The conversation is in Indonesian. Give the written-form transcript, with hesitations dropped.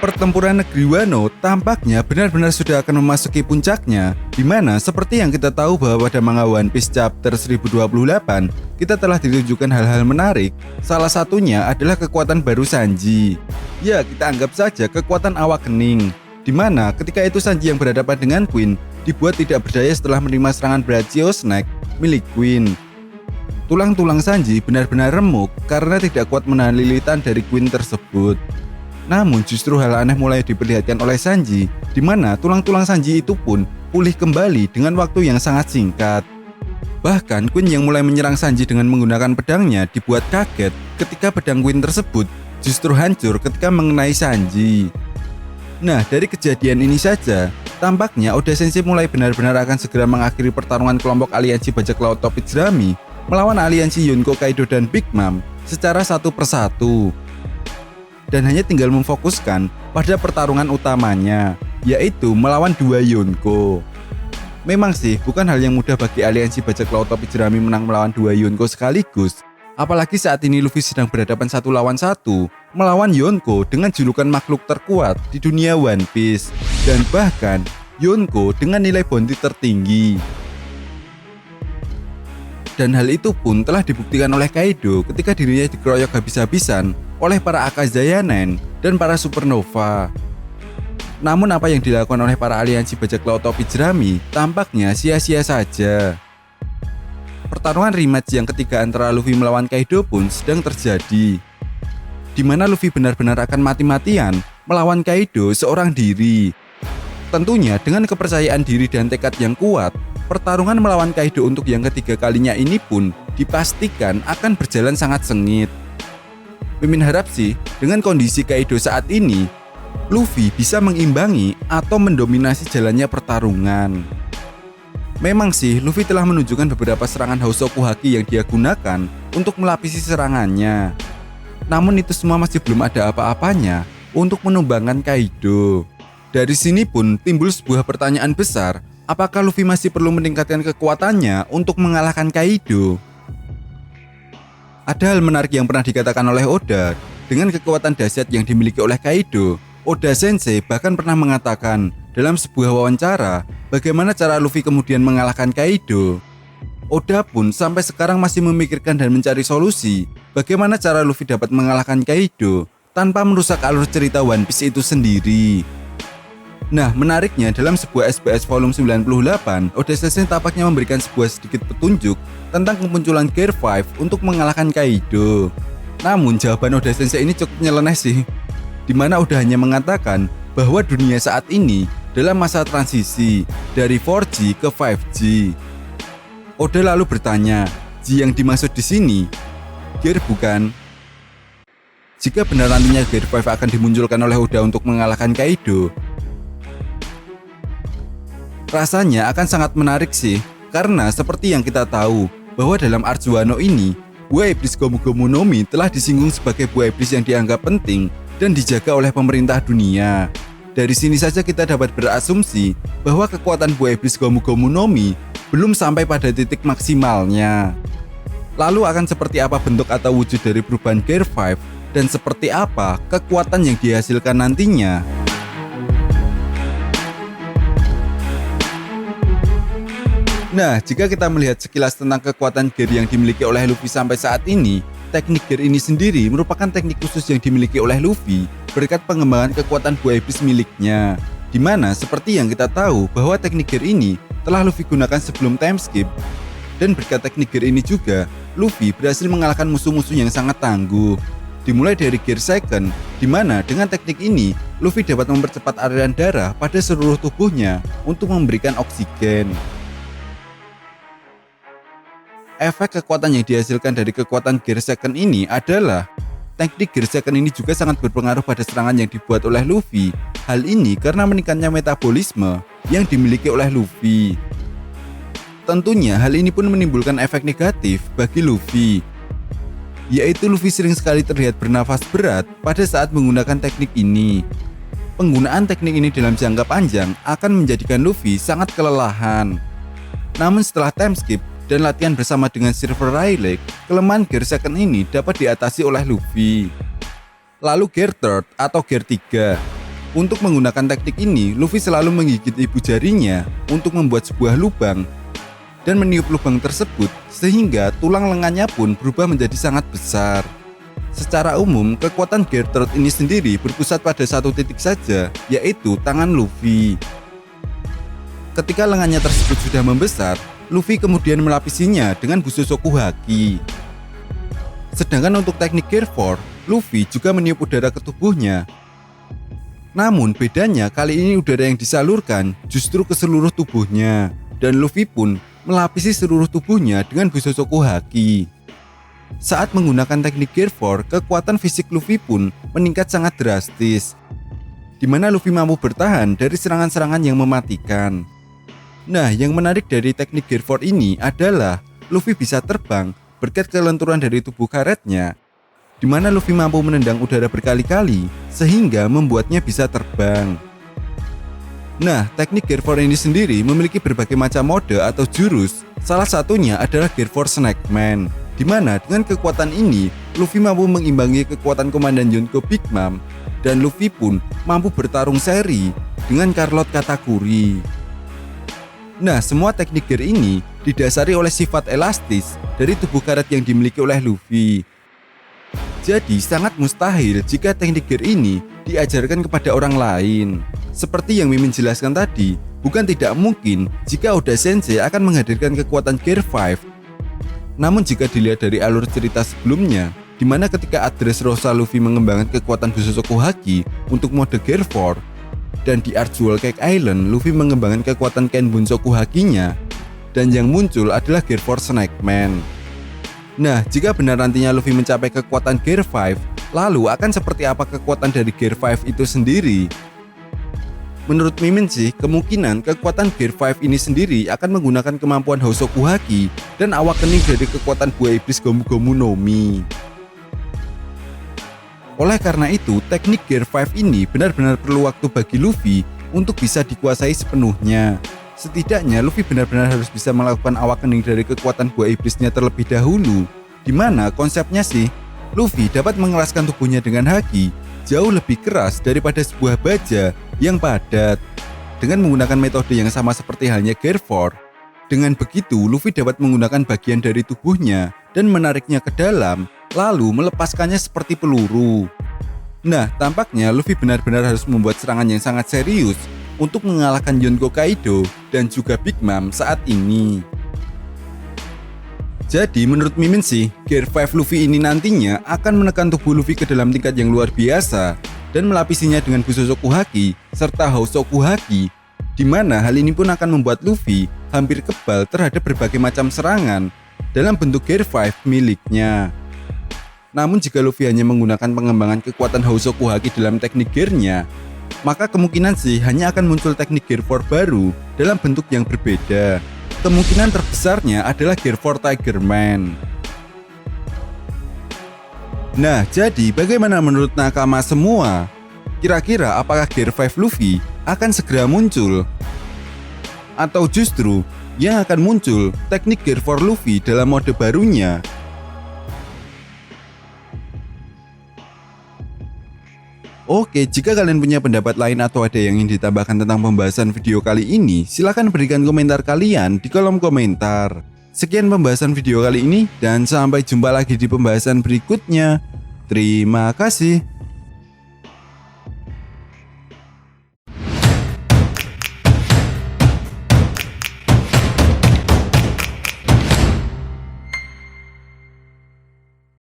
Pertempuran negeri Wano tampaknya benar-benar sudah akan memasuki puncaknya, di mana seperti yang kita tahu bahwa pada manga One Piece chapter 1028, kita telah ditunjukkan hal-hal menarik. Salah satunya adalah kekuatan baru Sanji. Ya, kita anggap saja kekuatan awak kening, di mana ketika itu Sanji yang berhadapan dengan Queen dibuat tidak berdaya setelah menerima serangan Brachio Snake milik Queen. Tulang-tulang Sanji benar-benar remuk karena tidak kuat menahan lilitan dari Queen tersebut. Namun justru hal aneh mulai diperlihatkan oleh Sanji, di mana tulang-tulang Sanji itu pun pulih kembali dengan waktu yang sangat singkat. Bahkan Queen yang mulai menyerang Sanji dengan menggunakan pedangnya dibuat kaget ketika pedang Queen tersebut justru hancur ketika mengenai Sanji. Nah, dari kejadian ini saja, tampaknya Oda Sensei mulai benar-benar akan segera mengakhiri pertarungan kelompok aliansi bajak laut topi jerami melawan aliansi Yonko, Kaido, dan Big Mom secara satu persatu. Dan hanya tinggal memfokuskan pada pertarungan utamanya, yaitu melawan dua Yonko. Memang sih, bukan hal yang mudah bagi aliansi bajak laut topi jerami menang melawan dua Yonko sekaligus. Apalagi saat ini Luffy sedang berhadapan 1 lawan 1 melawan Yonko dengan julukan makhluk terkuat di dunia One Piece. Dan bahkan Yonko dengan nilai bounty tertinggi. Dan hal itu pun telah dibuktikan oleh Kaido ketika dirinya dikeroyok habis-habisan oleh para Akazayanen dan para Supernova. Namun apa yang dilakukan oleh para aliansi bajak laut topi jerami tampaknya sia-sia saja. Pertarungan rematch yang ketiga antara Luffy melawan Kaido pun sedang terjadi, di mana Luffy benar-benar akan mati-matian melawan Kaido seorang diri. Tentunya dengan kepercayaan diri dan tekad yang kuat, pertarungan melawan Kaido untuk yang ketiga kalinya ini pun dipastikan akan berjalan sangat sengit. Mimin harap sih dengan kondisi Kaido saat ini, Luffy bisa mengimbangi atau mendominasi jalannya pertarungan. Memang sih Luffy telah menunjukkan beberapa serangan Hosoku Haki yang dia gunakan untuk melapisi serangannya. Namun itu semua masih belum ada apa-apanya untuk menumbangkan Kaido. Dari sini pun timbul sebuah pertanyaan besar, apakah Luffy masih perlu meningkatkan kekuatannya untuk mengalahkan Kaido? Ada hal menarik yang pernah dikatakan oleh Oda, dengan kekuatan dahsyat yang dimiliki oleh Kaido, Oda Sensei bahkan pernah mengatakan dalam sebuah wawancara bagaimana cara Luffy kemudian mengalahkan Kaido. Oda pun sampai sekarang masih memikirkan dan mencari solusi bagaimana cara Luffy dapat mengalahkan Kaido tanpa merusak alur cerita One Piece itu sendiri. Nah, menariknya dalam sebuah SBS volume 98, Oda Sensei tampaknya memberikan sebuah sedikit petunjuk tentang kemunculan Gear 5 untuk mengalahkan Kaido. Namun jawaban Oda Sensei ini cukup nyeleneh sih, di mana Oda hanya mengatakan bahwa dunia saat ini dalam masa transisi dari 4G ke 5G. Oda lalu bertanya, G yang dimaksud di sini Gear bukan? Jika benar nantinya Gear 5 akan dimunculkan oleh Oda untuk mengalahkan Kaido, rasanya akan sangat menarik sih, karena seperti yang kita tahu bahwa dalam Arc Wano ini, buah iblis Gomu Gomu no Mi telah disinggung sebagai buah iblis yang dianggap penting dan dijaga oleh pemerintah dunia. Dari sini saja kita dapat berasumsi bahwa kekuatan buah iblis Gomu Gomu no Mi belum sampai pada titik maksimalnya. Lalu akan seperti apa bentuk atau wujud dari perubahan Gear 5 dan seperti apa kekuatan yang dihasilkan nantinya? Nah, jika kita melihat sekilas tentang kekuatan Gear yang dimiliki oleh Luffy sampai saat ini, teknik Gear ini sendiri merupakan teknik khusus yang dimiliki oleh Luffy berkat pengembangan kekuatan buah iblis miliknya. Di mana seperti yang kita tahu bahwa teknik Gear ini telah Luffy gunakan sebelum time skip. Dan berkat teknik Gear ini juga, Luffy berhasil mengalahkan musuh-musuh yang sangat tangguh. Dimulai dari Gear Second, di mana dengan teknik ini, Luffy dapat mempercepat aliran darah pada seluruh tubuhnya untuk memberikan oksigen. Efek kekuatan yang dihasilkan dari kekuatan Gear Second ini adalah teknik Gear Second ini juga sangat berpengaruh pada serangan yang dibuat oleh Luffy. Hal ini karena meningkatnya metabolisme yang dimiliki oleh Luffy. Tentunya hal ini pun menimbulkan efek negatif bagi Luffy, yaitu Luffy sering sekali terlihat bernafas berat pada saat menggunakan teknik ini. Penggunaan teknik ini dalam jangka panjang akan menjadikan Luffy sangat kelelahan. Namun setelah time skip dan latihan bersama dengan Silver Rayleigh, kelemahan Gear Second ini dapat diatasi oleh Luffy. Lalu Gear Third atau Gear 3, Untuk menggunakan teknik ini, Luffy selalu menggigit ibu jarinya untuk membuat sebuah lubang dan meniup lubang tersebut sehingga tulang lengannya pun berubah menjadi sangat besar. Secara umum, kekuatan Gear Throat ini sendiri berpusat pada satu titik saja, yaitu tangan Luffy. Ketika lengannya tersebut sudah membesar, Luffy kemudian melapisinya dengan Bushoku Haki. Sedangkan untuk teknik Gear 4, Luffy juga meniup udara ke tubuhnya. Namun bedanya kali ini udara yang disalurkan justru ke seluruh tubuhnya, dan Luffy pun melapisi seluruh tubuhnya dengan Bushoku Haki. Saat menggunakan teknik Gear 4, kekuatan fisik Luffy pun meningkat sangat drastis, di mana Luffy mampu bertahan dari serangan-serangan yang mematikan. Nah, yang menarik dari teknik Gear 4 ini adalah Luffy bisa terbang berkat kelenturan dari tubuh karetnya, di mana Luffy mampu menendang udara berkali-kali sehingga membuatnya bisa terbang. Nah, teknik Gear 4 ini sendiri memiliki berbagai macam mode atau jurus. Salah satunya adalah Gear 4 Snakeman, di mana dengan kekuatan ini Luffy mampu mengimbangi kekuatan Komandan Yonko Big Mom, dan Luffy pun mampu bertarung seri dengan Carlot Katakuri. Nah, semua teknik gear ini didasari oleh sifat elastis dari tubuh karet yang dimiliki oleh Luffy. Jadi sangat mustahil jika teknik gear ini diajarkan kepada orang lain. Seperti yang Mimin jelaskan tadi, bukan tidak mungkin jika Oda Sensei akan menghadirkan kekuatan Gear 5. Namun jika dilihat dari alur cerita sebelumnya, di mana ketika Dressrosa Luffy mengembangkan kekuatan Bushoku Haki untuk mode Gear 4, dan di Arc Jewel Cake Island Luffy mengembangkan kekuatan Ken Bunsoku Hakinya, dan yang muncul adalah Gear 4 Snakeman. Nah, jika benar nantinya Luffy mencapai kekuatan Gear 5, lalu akan seperti apa kekuatan dari Gear 5 itu sendiri? Menurut Mimin sih, kemungkinan kekuatan Gear 5 ini sendiri akan menggunakan kemampuan Hosoku Haki dan awakening dari kekuatan buah iblis Gomu Gomu no Mi. Oleh karena itu, teknik Gear 5 ini benar-benar perlu waktu bagi Luffy untuk bisa dikuasai sepenuhnya. Setidaknya Luffy benar-benar harus bisa melakukan awakening dari kekuatan buah iblisnya terlebih dahulu, di mana konsepnya sih, Luffy dapat mengeraskan tubuhnya dengan haki jauh lebih keras daripada sebuah baja yang padat, dengan menggunakan metode yang sama seperti halnya Gear 4. Dengan begitu, Luffy dapat menggunakan bagian dari tubuhnya dan menariknya ke dalam, lalu melepaskannya seperti peluru. Nah, tampaknya Luffy benar-benar harus membuat serangan yang sangat serius untuk mengalahkan Yonko Kaido dan juga Big Mom saat ini. Jadi menurut Mimin sih, Gear 5 Luffy ini nantinya akan menekan tubuh Luffy ke dalam tingkat yang luar biasa dan melapisinya dengan Bushoku Haki serta Hosoku Haki, di mana hal ini pun akan membuat Luffy hampir kebal terhadap berbagai macam serangan dalam bentuk Gear 5 miliknya. Namun jika Luffy hanya menggunakan pengembangan kekuatan Hosoku Haki dalam teknik gearnya, maka kemungkinan sih hanya akan muncul teknik Gear 4 baru dalam bentuk yang berbeda. Kemungkinan terbesarnya adalah Gear 4 Tiger Man. Nah, jadi bagaimana menurut nakama semua? Kira-kira apakah Gear 5 Luffy akan segera muncul? Atau justru yang akan muncul teknik Gear 4 Luffy dalam mode barunya? Oke, jika kalian punya pendapat lain atau ada yang ingin ditambahkan tentang pembahasan video kali ini, silahkan berikan komentar kalian di kolom komentar. Sekian pembahasan video kali ini, dan sampai jumpa lagi di pembahasan berikutnya. Terima kasih.